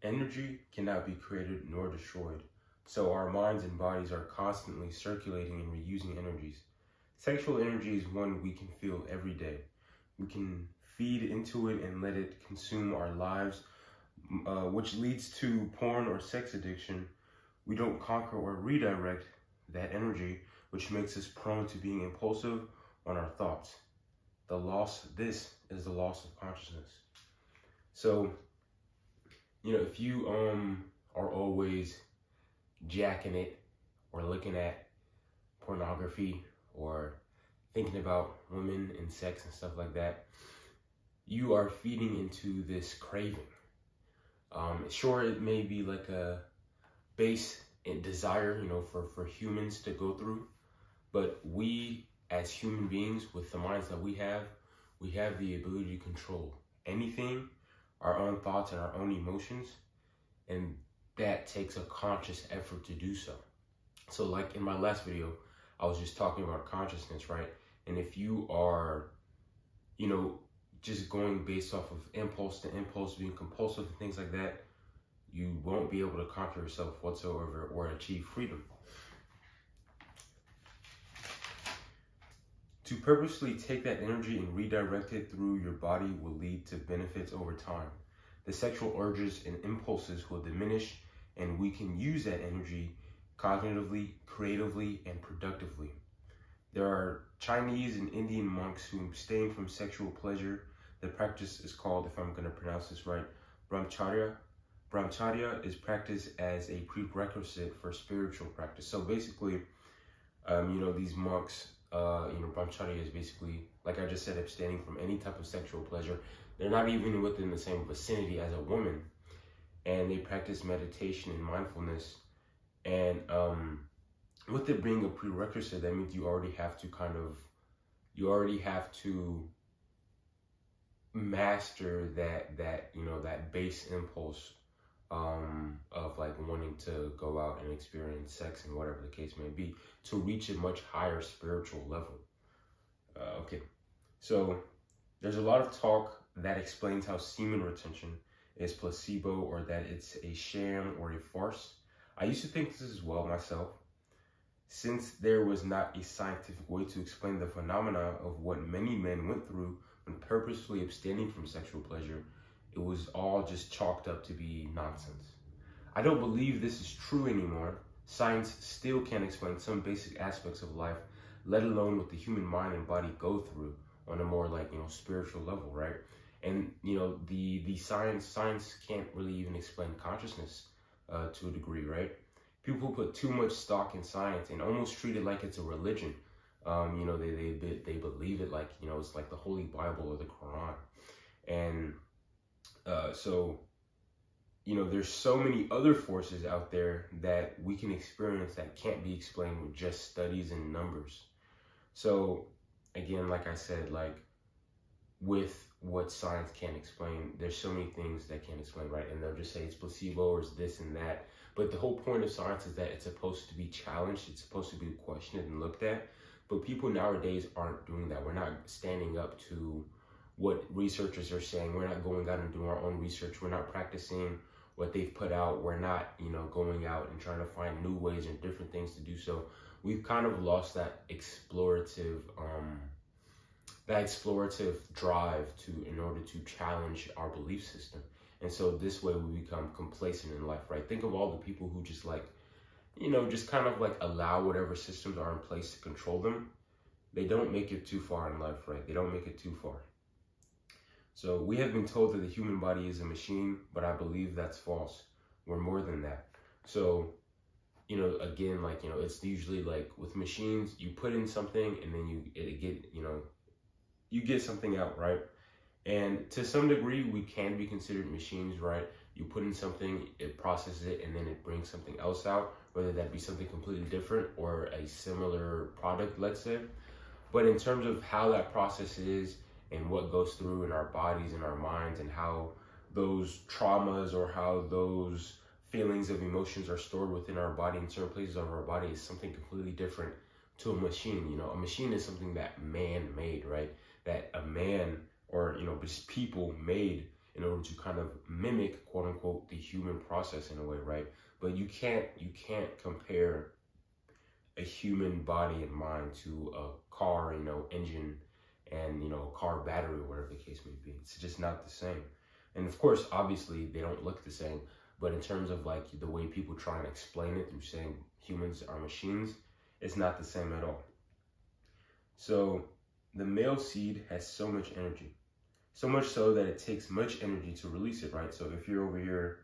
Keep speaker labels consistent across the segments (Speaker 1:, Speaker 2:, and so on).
Speaker 1: Energy cannot be created nor destroyed, so our minds and bodies are constantly circulating and reusing energies. Sexual energy is one we can feel every day. We can feed into it and let it consume our lives, which leads to porn or sex addiction. We don't conquer or redirect that energy, which makes us prone to being impulsive on our thoughts. This is the loss of consciousness. So, if you are always jacking it or looking at pornography or thinking about women and sex and stuff like that, you are feeding into this craving. Sure, it may be like a base desire, for humans to go through, but we as human beings with the minds that we have the ability to control anything, our own thoughts and our own emotions, and that takes a conscious effort to do so. So like in my last video, I was just talking about consciousness, right? And if you are, just going based off of impulse to impulse, being compulsive and things like that, you won't be able to conquer yourself whatsoever or achieve freedom. To purposely take that energy and redirect it through your body will lead to benefits over time. The sexual urges and impulses will diminish, and we can use that energy cognitively, creatively, and productively. There are Chinese and Indian monks who abstain from sexual pleasure. The practice is called, if I'm going to pronounce this right, brahmacharya. Brahmacharya is practiced as a prerequisite for spiritual practice. So basically, these monks, brahmacharya is basically, like I just said, abstaining from any type of sexual pleasure. They're not even within the same vicinity as a woman. And they practice meditation and mindfulness. And with it being a prerequisite, that means you already have to master that base impulse of like wanting to go out and experience sex and whatever the case may be to reach a much higher spiritual level. Okay, so there's a lot of talk that explains how semen retention is placebo or that it's a sham or a farce. I used to think this as well myself. Since there was not a scientific way to explain the phenomena of what many men went through when purposefully abstaining from sexual pleasure, it was all just chalked up to be nonsense. I don't believe this is true anymore. Science still can't explain some basic aspects of life, let alone what the human mind and body go through on a more spiritual level, right? And the science can't really even explain consciousness to a degree, right? People put too much stock in science and almost treat it like it's a religion. They believe it like, it's like the Holy Bible or the Quran. And so there's so many other forces out there that we can experience that can't be explained with just studies and numbers. So again, like I said, like with what science can't explain, there's so many things that can't explain, right? And they'll just say it's placebo or it's this and that. But the whole point of science is that it's supposed to be challenged. It's supposed to be questioned and looked at. But people nowadays aren't doing that. We're not standing up to what researchers are saying. We're not going out and doing our own research. We're not practicing what they've put out. We're not, going out and trying to find new ways and different things to do so. We've kind of lost that explorative drive in order to challenge our belief system. And so this way we become complacent in life, right? Think of all the people who just just kind of allow whatever systems are in place to control them. They don't make it too far in life, right? They don't make it too far. So we have been told that the human body is a machine, but I believe that's false. We're more than that. So, again, it's usually with machines, you put in something and then you get something out, right? And to some degree, we can be considered machines, right? You put in something, it processes it, and then it brings something else out, whether that be something completely different or a similar product, let's say. But in terms of how that process is and what goes through in our bodies and our minds and how those traumas or how those feelings of emotions are stored within our body in certain places of our body is something completely different to a machine. A machine is something that man made, right? That a man or just people made in order to kind of mimic, quote unquote, the human process in a way, right? But you can't compare a human body and mind to a car, engine and, car battery, or whatever the case may be. It's just not the same. And of course, obviously, they don't look the same. But in terms of like the way people try and explain it through saying humans are machines, it's not the same at all. So the male seed has so much energy, so much so that it takes much energy to release it, right? So if you're over here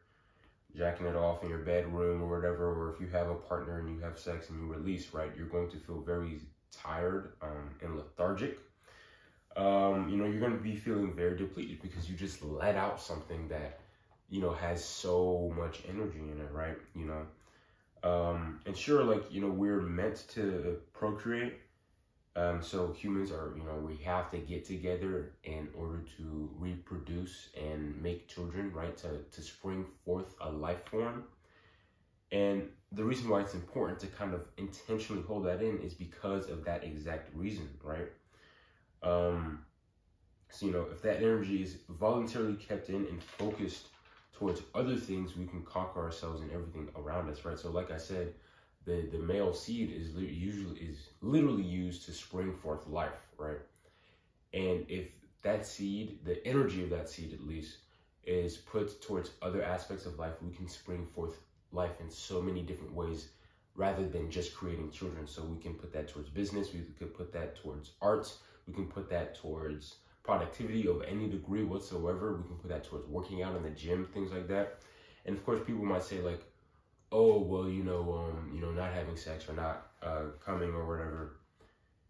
Speaker 1: jacking it off in your bedroom or whatever, or if you have a partner and you have sex and you release, right, you're going to feel very tired and lethargic. You're going to be feeling very depleted because you just let out something that, has so much energy in it, right? And sure, like, we're meant to procreate. So humans are, we have to get together in order to reproduce and make children, right? To spring forth a life form. And the reason why it's important to kind of intentionally hold that in is because of that exact reason, right? So, if that energy is voluntarily kept in and focused towards other things, we can conquer ourselves and everything around us, right? So like I said, the male seed is literally used to spring forth life, right? And if that seed, the energy of that seed at least, is put towards other aspects of life, we can spring forth life in so many different ways rather than just creating children. So we can put that towards business, we could put that towards arts, we can put that towards productivity of any degree whatsoever, we can put that towards working out in the gym, things like that. And of course, people might say like, oh, well, not having sex or not coming or whatever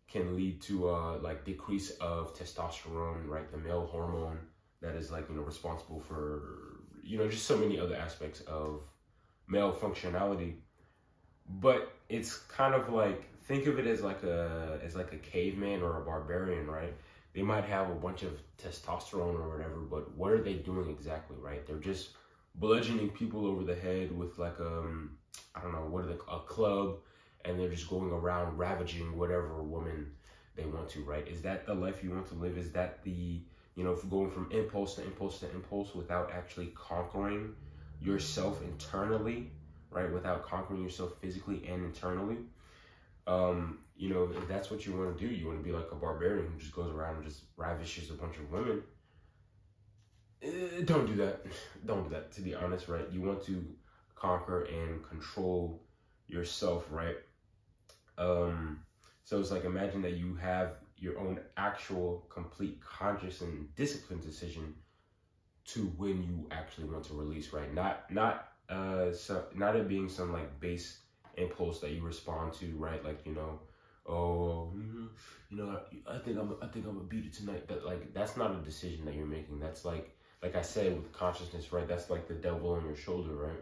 Speaker 1: can lead to like decrease of testosterone, right? The male hormone that is like, responsible for, just so many other aspects of male functionality. But it's kind of like, think of it as like a caveman or a barbarian, right? They might have a bunch of testosterone or whatever, but what are they doing exactly, right? They're just bludgeoning people over the head with like a club, and they're just going around ravaging whatever woman they want to, right? Is that the life you want to live? Is that the, going from impulse to impulse to impulse without actually conquering yourself internally, right? Without conquering yourself physically and internally. If that's what you want to do, you want to be like a barbarian who just goes around and just ravishes a bunch of women. Don't do that. Don't do that, to be honest, right? You want to conquer and control yourself, right? So it's like, imagine that you have your own actual complete conscious and disciplined decision to when you actually want to release, right? Not it being some like base impulse that you respond to, right? Like, I think I'm gonna beat it tonight. But like, that's not a decision that you're making. That's like I said, with consciousness, right? That's like the devil on your shoulder, right?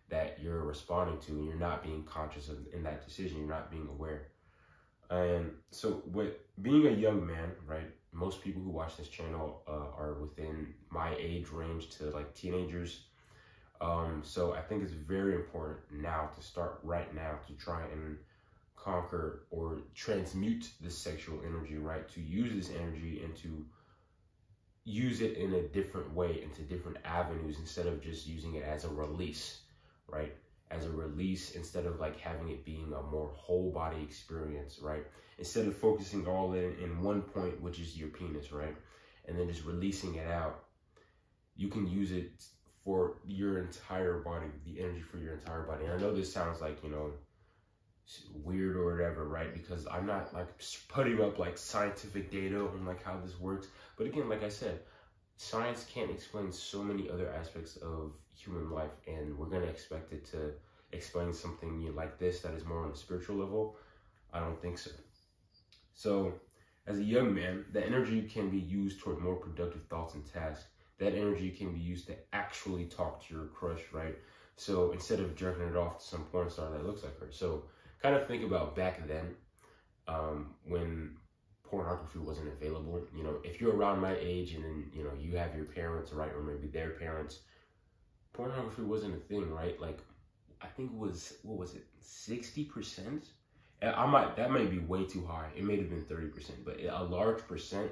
Speaker 1: That you're responding to, and you're not being conscious of in that decision. You're not being aware. And so with being a young man, right? Most people who watch this channel are within my age range to like teenagers. So I think it's very important now to start right now to try and conquer or transmute this sexual energy, right? To use this energy and to use it in a different way, into different avenues, instead of just using it as a release, right? As a release, instead of like having it being a more whole body experience, right? Instead of focusing all in one point, which is your penis, right? And then just releasing it out, you can use it for your entire body, the energy for your entire body. And I know this sounds like, weird or whatever, right? Because I'm not like putting up like scientific data on like how this works. But again, like I said, science can't explain so many other aspects of human life, and we're gonna expect it to explain something like this that is more on a spiritual level. I don't think so. So as a young man, the energy can be used toward more productive thoughts and tasks. That energy can be used to actually talk to your crush, right? So instead of jerking it off to some porn star that looks like her. So kind of think about back then, when pornography wasn't available. If you're around my age and then, you have your parents, right, or maybe their parents, pornography wasn't a thing, right? Like, I think it was, what was it, 60%? That might be way too high. It may have been 30%, but a large percent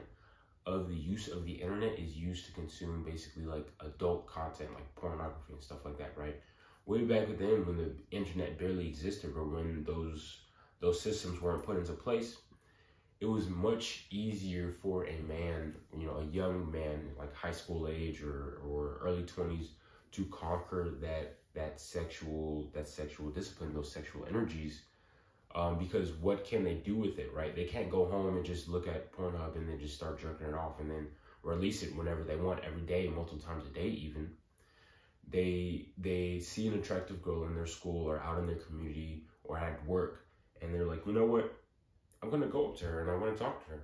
Speaker 1: of the use of the internet is used to consume basically like adult content, like pornography and stuff like that, right? Way back then, when the internet barely existed, or when those systems weren't put into place, it was much easier for a man, you know, a young man, like high school age or early 20s, to conquer that sexual discipline, those sexual energies, because what can they do with it, right? They can't go home and just look at Pornhub and then just start jerking it off and then release it whenever they want, every day, multiple times a day even. They see an attractive girl in their school or out in their community or at work, and they're like, you know what? I'm gonna go up to her and I want to talk to her.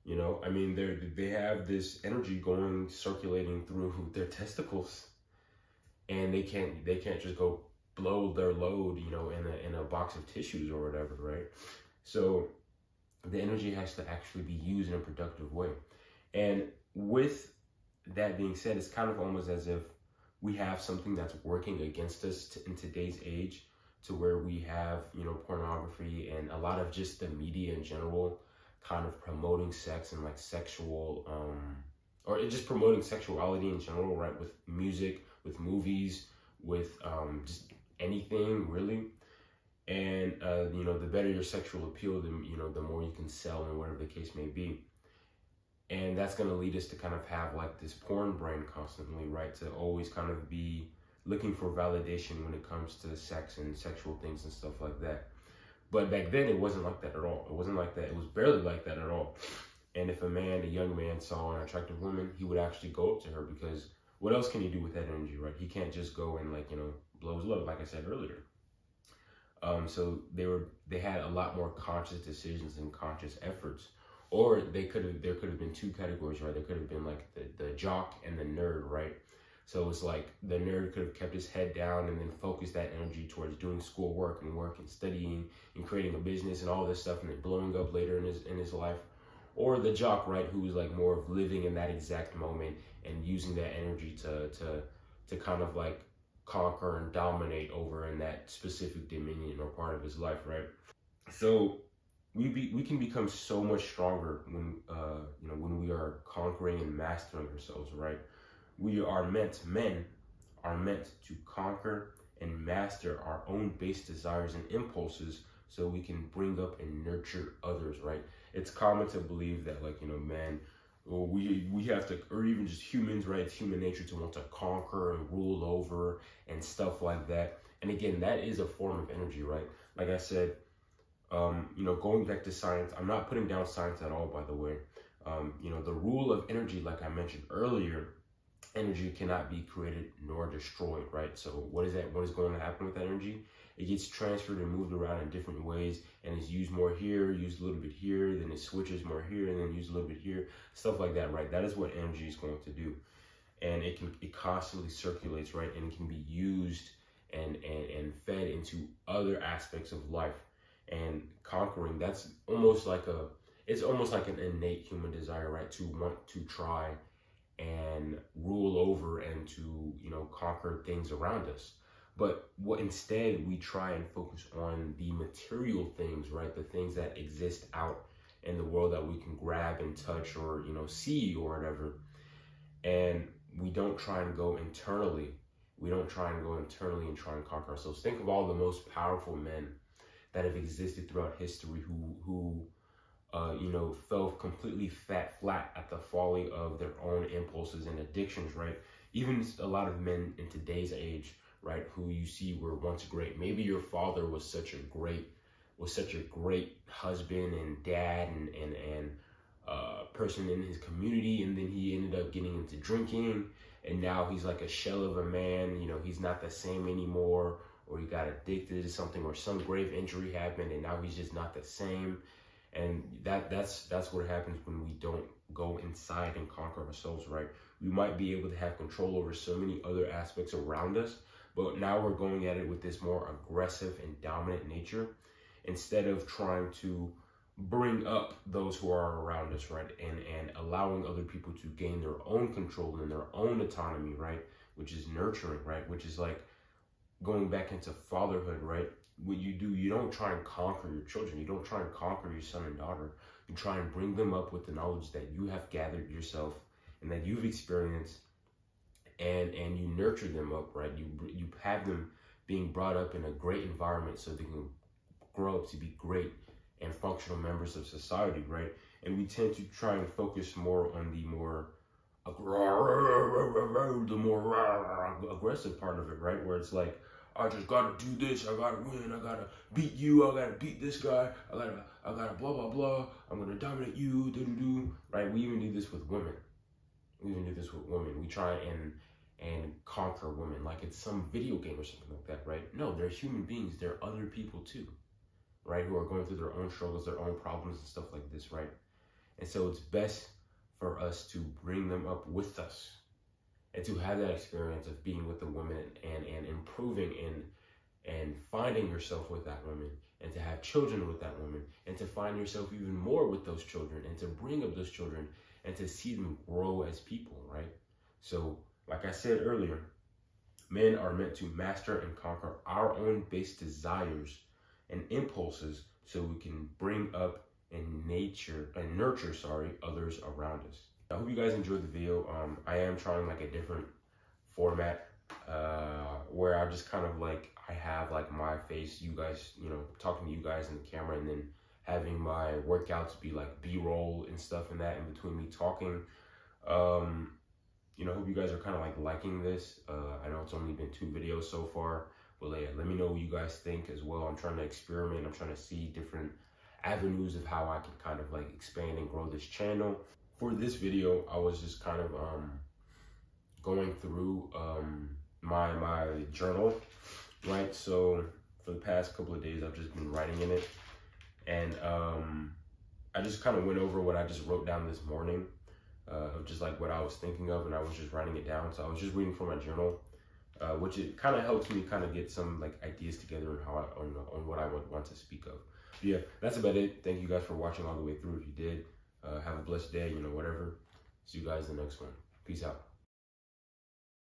Speaker 1: You know, I mean, they have this energy going, circulating through their testicles, and they can't just go blow their load, you know, in a box of tissues or whatever, right? So the energy has to actually be used in a productive way. And with that being said, it's kind of almost as if we have something that's working against us in today's age, to where we have, you know, pornography and a lot of just the media in general kind of promoting sex and like sexual, or just promoting sexuality in general, right? With music, with movies, with just anything really. And, you know, the better your sexual appeal, you know, the more you can sell and whatever the case may be. And that's going to lead us to kind of have like this porn brain constantly, right? To always kind of be looking for validation when it comes to sex and sexual things and stuff like that. But back then, it wasn't like that at all. It wasn't like that. It was barely like that at all. And if a young man saw an attractive woman, he would actually go up to her, because what else can he do with that energy, right? He can't just go and, like, you know, blow his load, like I said earlier. So they had a lot more conscious decisions and conscious efforts. Or there could have been two categories, right? There could have been like the jock and the nerd, right? So it's like the nerd could have kept his head down and then focused that energy towards doing schoolwork and studying and creating a business and all this stuff, and then blowing up later in his life. Or the jock, right, who was like more of living in that exact moment and using that energy to kind of like conquer and dominate over in that specific dominion or part of his life, right? So we can become so much stronger when you know, when we are conquering and mastering ourselves, right? Men are meant to conquer and master our own base desires and impulses, so we can bring up and nurture others, right? It's common to believe that, like, you know, men, or we have to, or even just humans, right? It's human nature to want to conquer and rule over and stuff like that. And again, that is a form of energy, right? Like I said, you know, going back to science, I'm not putting down science at all, by the way. You know, the rule of energy, like I mentioned earlier, energy cannot be created nor destroyed, right? So what is going to happen with that energy? It gets transferred and moved around in different ways, and it's used more here, used a little bit here, then it switches more here, and then used a little bit here, stuff like that, right? That is what energy is going to do. And it constantly circulates, right? And it can be used and fed into other aspects of life. And conquering, that's almost like it's almost like an innate human desire, right? To want to try and rule over and to, you know, conquer things around us. But what instead we try and focus on the material things, right? The things that exist out in the world that we can grab and touch or, you know, see or whatever. And we don't try and go internally. We don't try and go internally and try and conquer ourselves. Think of all the most powerful men that have existed throughout history who you know, fell completely flat at the folly of their own impulses and addictions, right? Even a lot of men in today's age, right, who you see were once great. Maybe your father was such a great husband and dad and person in his community, and then he ended up getting into drinking, and now he's like a shell of a man. You know, he's not the same anymore, or he got addicted to something, or some grave injury happened, and now he's just not the same. And that's what happens when we don't go inside and conquer ourselves, right? We might be able to have control over so many other aspects around us, but now we're going at it with this more aggressive and dominant nature, instead of trying to bring up those who are around us, right? And allowing other people to gain their own control and their own autonomy, right? Which is nurturing, right? Which is like going back into fatherhood, right? What you do, you don't try and conquer your children. You don't try and conquer your son and daughter. You try and bring them up with the knowledge that you have gathered yourself and that you've experienced, and you nurture them up, right? You have them being brought up in a great environment so they can grow up to be great and functional members of society, right? And we tend to try and focus more on the more aggressive part of it, right? Where it's like, I just gotta do this, I gotta win, I gotta beat you, I gotta beat this guy, I gotta blah blah blah, I'm gonna dominate you, right? We even do this with women. We try and conquer women like it's some video game or something like that, right? No, they're human beings, they're other people too, right? Who are going through their own struggles, their own problems and stuff like this, right? And so it's best for us to bring them up with us and to have that experience of being with the woman and improving and finding yourself with that woman, and to have children with that woman, and to find yourself even more with those children, and to bring up those children and to see them grow as people, right? So like I said earlier, men are meant to master and conquer our own base desires and impulses so we can bring up and nurture others around us. I hope you guys enjoyed the video. I am trying like a different format where I just kind of like, I have like my face, you guys, you know, talking to you guys in the camera, and then having my workouts be like B-roll and stuff and that in between me talking. You know, I hope you guys are kind of like liking this. I know it's only been 2 videos so far, but yeah, let me know what you guys think as well. I'm trying to experiment. I'm trying to see different avenues of how I can kind of like expand and grow this channel. For this video, I was just kind of going through my journal, right? So for the past couple of days, I've just been writing in it, and I just kind of went over what I just wrote down this morning, of just like what I was thinking of, and I was just writing it down. So I was just reading from my journal, which it kind of helps me kind of get some like ideas together on how on what I would want to speak of. But yeah, that's about it. Thank you guys for watching all the way through. If you did, have a blessed day, you know, whatever. See you guys in the next one. Peace out.